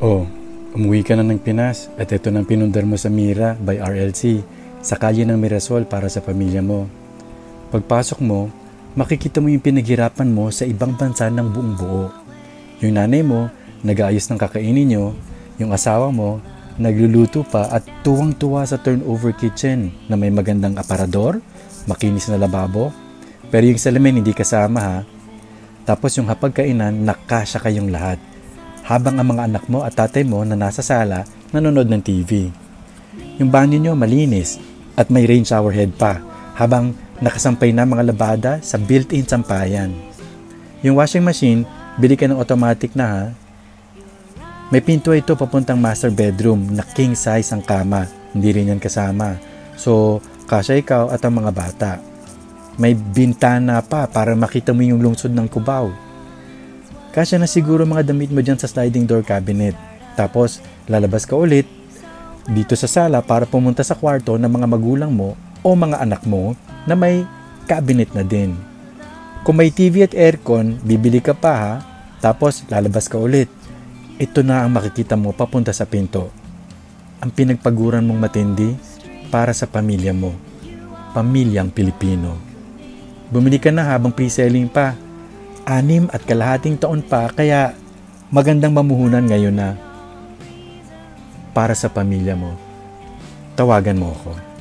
Oh, umuwi ka na ng Pinas at ito nang pinundar mo sa Mira by RLC sa kalye ng Mirasol para sa pamilya mo. Pagpasok mo, makikita mo yung pinaghirapan mo sa ibang bansa ng buong buo. Yung nanay mo, nag-aayos ng kakainin nyo, yung asawa mo, nagluluto pa at tuwang-tuwa sa turnover kitchen na may magandang aparador, makinis na lababo. Pero yung salamin hindi kasama ha. Tapos yung hapagkainan, nakasya kayong lahat. Habang ang mga anak mo at tatay mo na nasa sala, nanonood ng TV. Yung banyo nyo malinis at may rain shower head pa, habang nakasampay na mga labada sa built-in sampayan. Yung washing machine, bili ka ng automatic na ha. May pinto ito papuntang master bedroom na king size ang kama, hindi rin yan kasama. So, kasya ikaw at ang mga bata. May bintana pa para makita mo yung lungsod ng Cubao. Kasya na siguro mga damit mo dyan sa sliding door cabinet. Tapos, lalabas ka ulit dito sa sala para pumunta sa kwarto ng mga magulang mo o mga anak mo na may cabinet na din. Kung may TV at aircon, bibili ka pa ha. Tapos, lalabas ka ulit. Ito na ang makikita mo papunta sa pinto. Ang pinagpaguran mong matindi para sa pamilya mo. Pamilyang Pilipino. Bumili ka na habang pre-selling pa. 6 at kalahating taon pa, kaya magandang mamuhunan ngayon na. Para sa pamilya mo, tawagan mo ako.